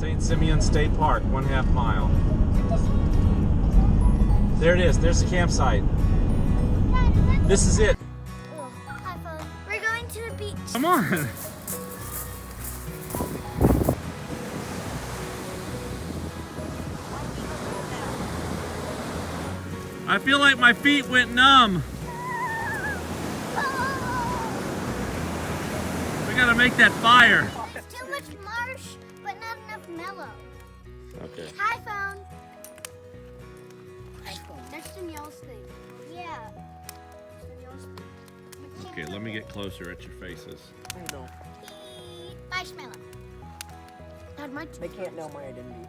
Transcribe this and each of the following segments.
St.Simeon State Park, 1/2 mile. There it is. There's the campsite. This is it. Hi, phone. We're going to the beach. Come on. I feel like my feet went numb. We gotta make that fire. There's too much marsh, but not enough mellow. Okay. Hi, phone. Hi, phone. That's Danielle's thing. Yeah. Okay, let me get closer at your faces. I know. Marshmallow. Not much. They can't know my identity.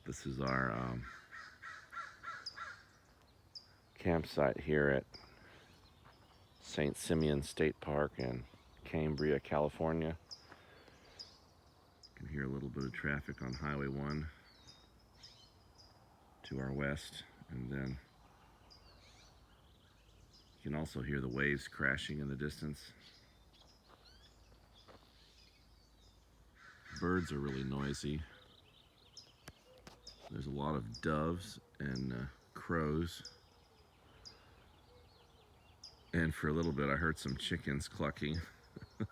This is our campsite here at St.Simeon State Park in Cambria, California. You can hear a little bit of traffic on Highway 1 to our west, and then you can also hear the waves crashing in the distance. Birds are really noisy. There's a lot of doves and crows. And for a little bit I heard some chickens clucking. Well,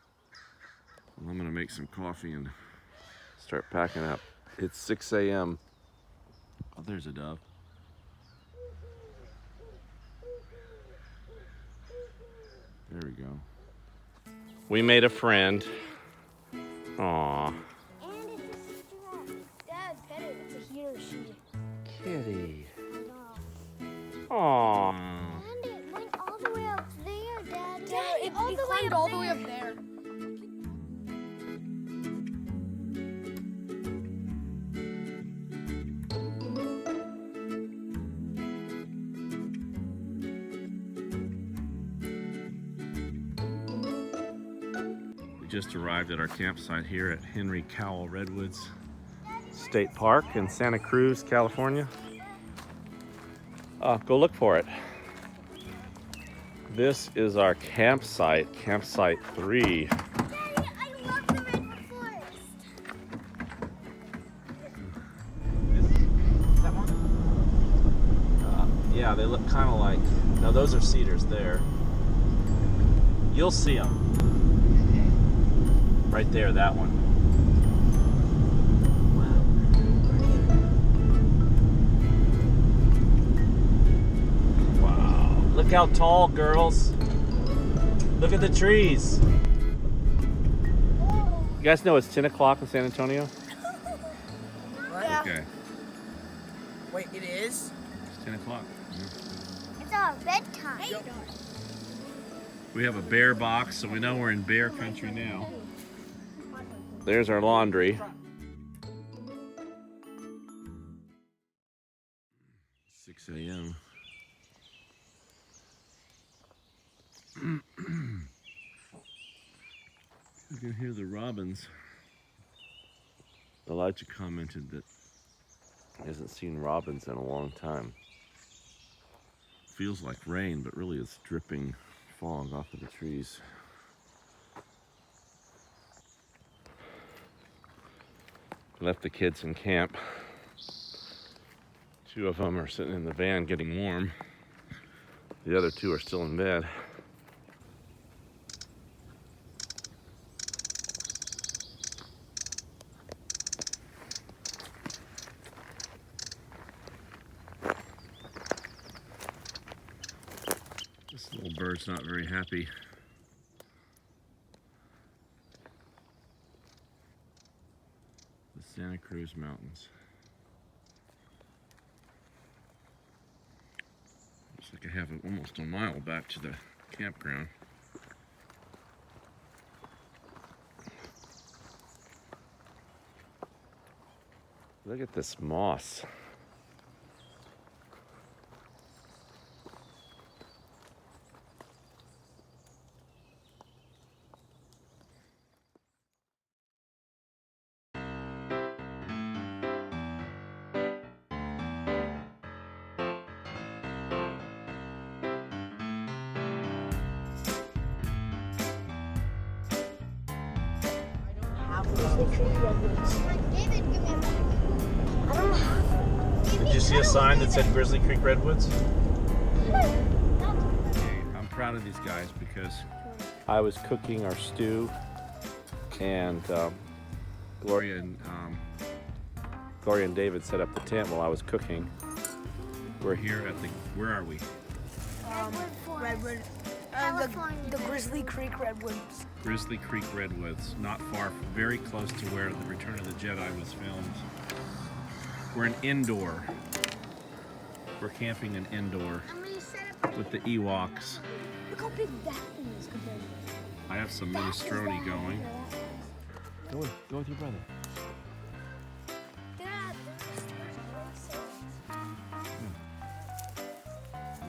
I'm gonna make some coffee and start packing up. It's 6 a.m. Oh, there's a dove. There we go. We made a friend. Aww. Kitty. Aww. And it went all the way up there, Dad. It climbed all the way up there. We just arrived at our campsite here at Henry Cowell Redwoods State Park in Santa Cruz, California. Go look for it. This is our campsite, campsite 3. Daddy, I love the Redwood Forest. That one? Yeah, they look kind of like, no, those are cedars there. You'll see them. Right there, that one. Look how tall, girls. Look at the trees. You guys know it's 10 o'clock in San Antonio? What? Yeah. Okay. Wait, it is? It's 10 o'clock. It's our bedtime. Hey, We have a bear box, so we know we're in bear country now. There's our laundry. 6 a.m. You can hear the robins. Elijah commented that he hasn't seen robins in a long time. Feels like rain, but really it's dripping fog off of the trees. Left the kids in camp. 2 of them are sitting in the van getting warm. The other 2 are still in bed. This little bird's not very happy. The Santa Cruz Mountains. Looks like I have almost a mile back to the campground. Look at this moss. Grizzly Creek Redwoods. David, give me a back. I don't have Did you see a sign that said Grizzly Creek Redwoods? I'm proud of these guys because I was cooking our stew, and Gloria and David set up the tent while I was cooking. We're here at the, where are we? Redwood. The Grizzly Creek Redwoods. Grizzly Creek Redwoods, not far, very close to where The Return of the Jedi was filmed. We're an indoor. We're camping an indoor I'm gonna set up with the Ewoks. Look how big that thing is compared to I have some minestrone going. Go with your brother.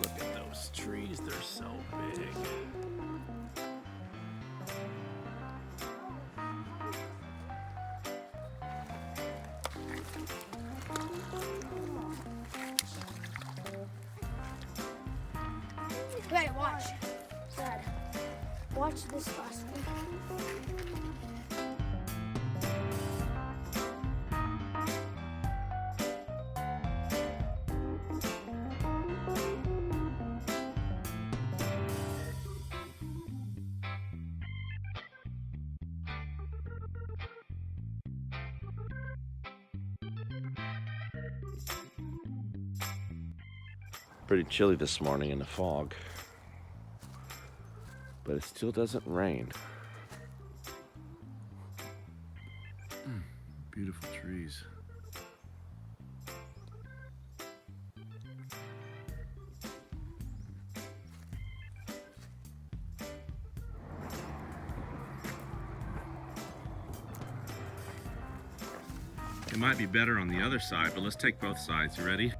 Look at those trees, they're so big. Hey, watch. Dad, watch this last one. Pretty chilly this morning in the fog, but it still doesn't rain. Beautiful trees. It might be better on the other side, but let's take both sides. You ready?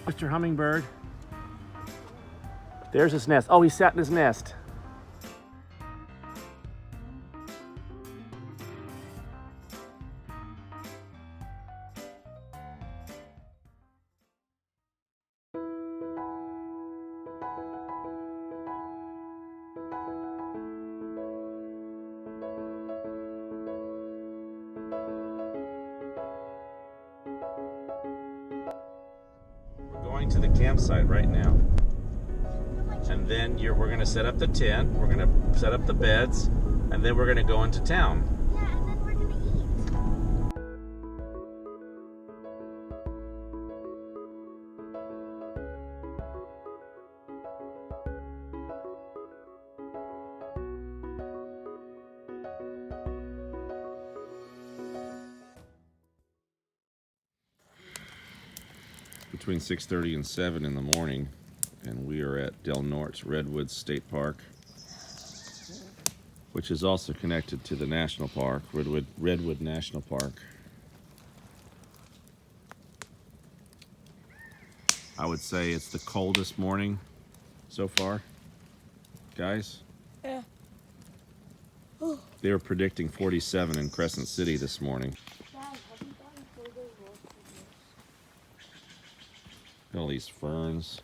Mr. Hummingbird. There's his nest. Oh, he sat in his nest. To the campsite right now, and then we're going to set up the tent, we're going to set up the beds, and then we're going to go into town. Yeah, and then we're gonna eat. Between 6:30 and 7 in the morning, and we are at Del Norte's Redwoods State Park, which is also connected to the national park, Redwood National Park. I would say it's the coldest morning so far, guys. Yeah. They were predicting 47 in Crescent City this morning. Dad, have you gotten further north of All these ferns,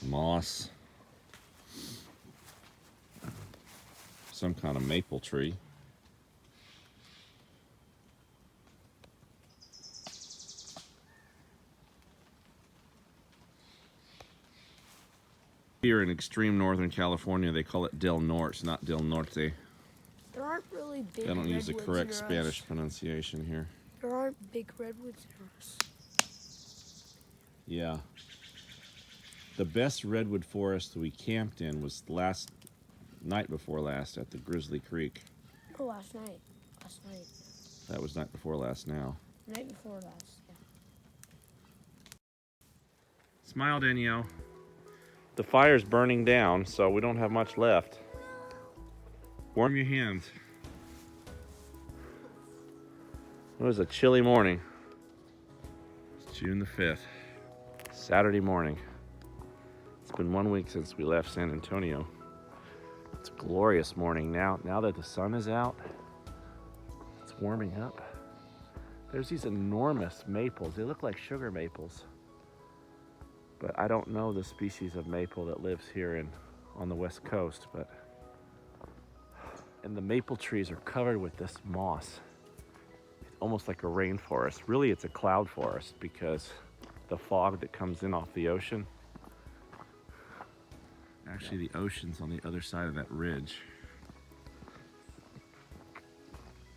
moss, some kind of maple tree. Here in extreme northern California, they call it Del Norte, not Del Norte. There aren't really big They don't use the redwoods correct near Spanish us. pronunciation here. There aren't big redwoods near us. Yeah. The best redwood forest we camped in was night before last at the Grizzly Creek. Oh, last night. Last night. That was night before last now. Night before last. Yeah. Smile, Danielle. The fire's burning down, so we don't have much left. Warm your hands. It was a chilly morning. It's June the 5th, Saturday morning. It's been 1 week since we left San Antonio. It's a glorious morning now. Now that the sun is out, it's warming up. There's these enormous maples. They look like sugar maples. But I don't know the species of maple that lives here on the West Coast, but And the maple trees are covered with this moss. It's almost like a rainforest. Really, it's a cloud forest because the fog that comes in off the ocean. Actually, the ocean's on the other side of that ridge.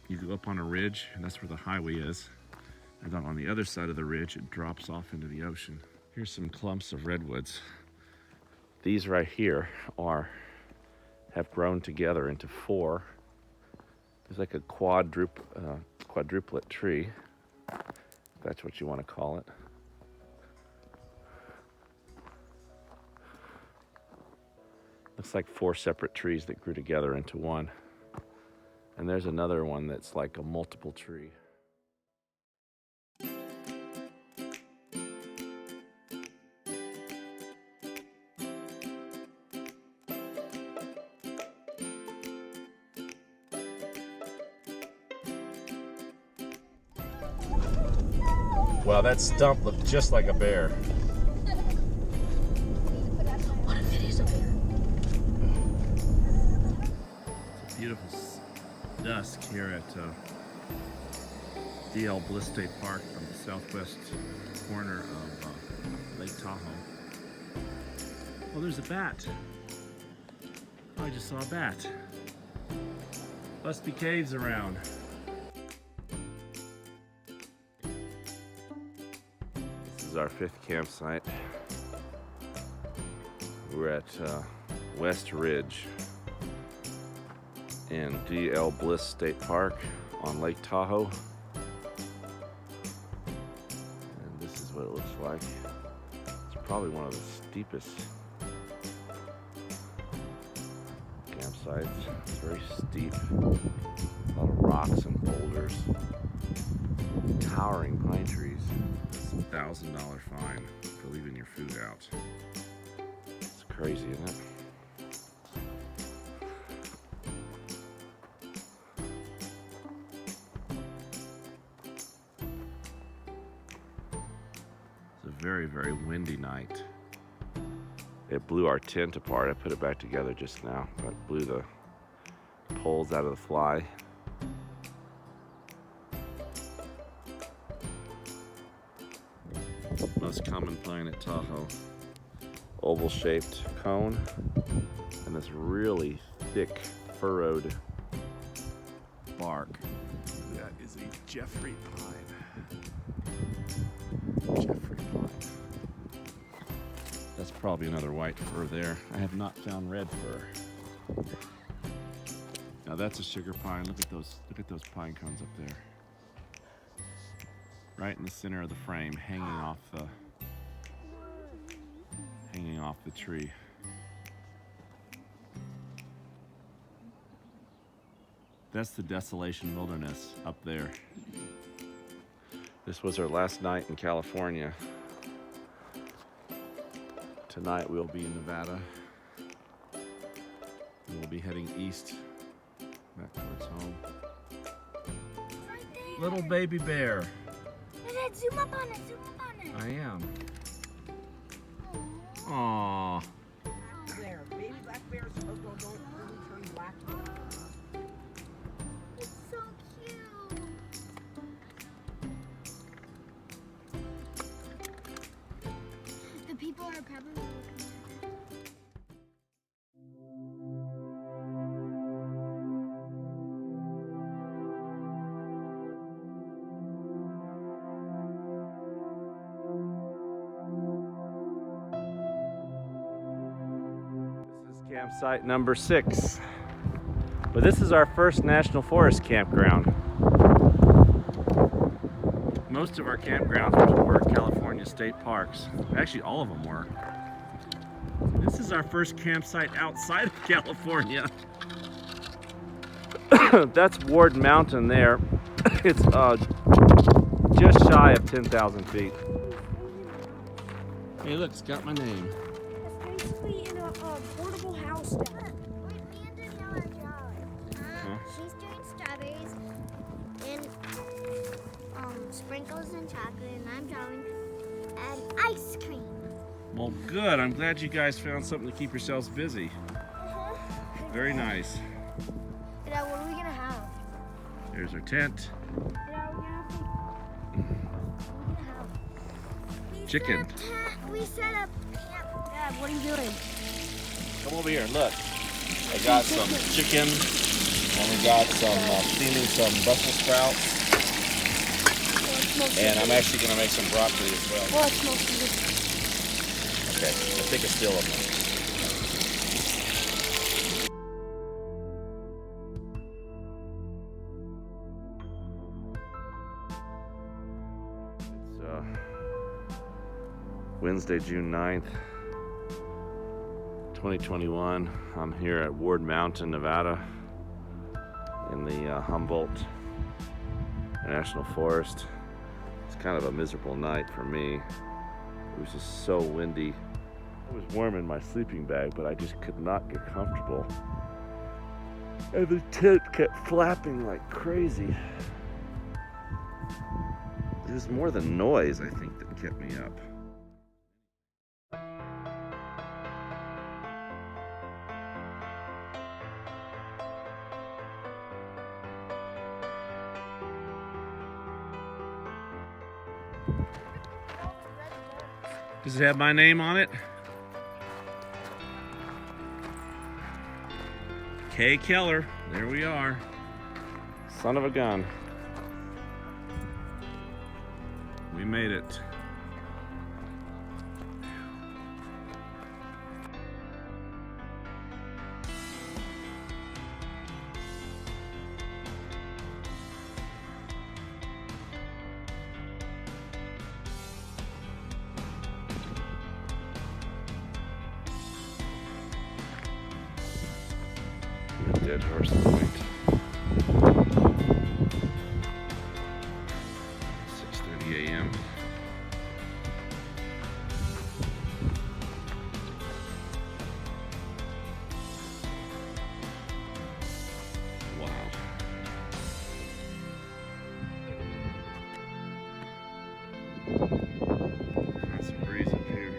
You go up on a ridge, and that's where the highway is. And then on the other side of the ridge, it drops off into the ocean. Here's some clumps of redwoods. These right here have grown together into four. It's like a quadruplet tree, if that's what you want to call it. Looks like four separate trees that grew together into one. And there's another one that's like a multiple tree. Wow, that stump looked just like a bear. What if it is a bear? It's a beautiful dusk here at DL Bliss State Park on the southwest corner of Lake Tahoe. Oh, there's a bat. Oh, I just saw a bat. Must be caves around. This is our fifth campsite. We're at West Ridge in DL Bliss State Park on Lake Tahoe. And this is what it looks like. It's probably one of the steepest campsites. It's very steep. A lot of rocks and boulders. Towering pine trees. It's a $1,000 fine for leaving your food out. It's crazy, isn't it? Very, very windy night. It blew our tent apart. I put it back together just now, but blew the poles out of the fly. Most common pine at Tahoe. Oval-shaped cone, and this really thick, furrowed bark. That is a Jeffrey pine. Jeffrey pine. That's probably another white fir there. I have not found red fir. Now that's a sugar pine. Look at those pine cones up there. Right in the center of the frame, hanging off the tree. That's the Desolation Wilderness up there. This was our last night in California. Tonight we'll be in Nevada. And we'll be heading east back towards home. Right there. Little baby bear. Dad, zoom up on it, zoom up on it. I am. Aww. There, baby black bears don't really turn black. It's so cute. The people are probably looking at it. Campsite number 6. But this is our first National Forest campground. Most of our campgrounds were California state parks. Actually, all of them were. This is our first campsite outside of California. That's Ward Mountain there. It's just shy of 10,000 feet. Hey, look, it's got my name. It's basically in a portable house now. Wait, me and Danielle are job. She's doing strawberries and sprinkles and chocolate, and I'm drawing an ice cream. Well, good. I'm glad you guys found something to keep yourselves busy. Very nice. And I Here's our tent. Chicken. We set up camp. Dad, what are you doing? Come over here and look. I got some chicken, and we got some steaming some Brussels sprouts, and I'm actually gonna make some broccoli as well. Well, it smells good. Okay, we'll take a still of them. Wednesday, June 9th, 2021. I'm here at Ward Mountain, Nevada, in the Humboldt National Forest. It's kind of a miserable night for me. It was just so windy. I was warm in my sleeping bag, but I just could not get comfortable. And the tent kept flapping like crazy. It was more the noise, I think, that kept me up. Does it have my name on it? K. Keller. There we are. Son of a gun. We made it. Dead Horse Point. 6:30 a.m. Wow. Got some breeze up here.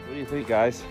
What do you think, guys?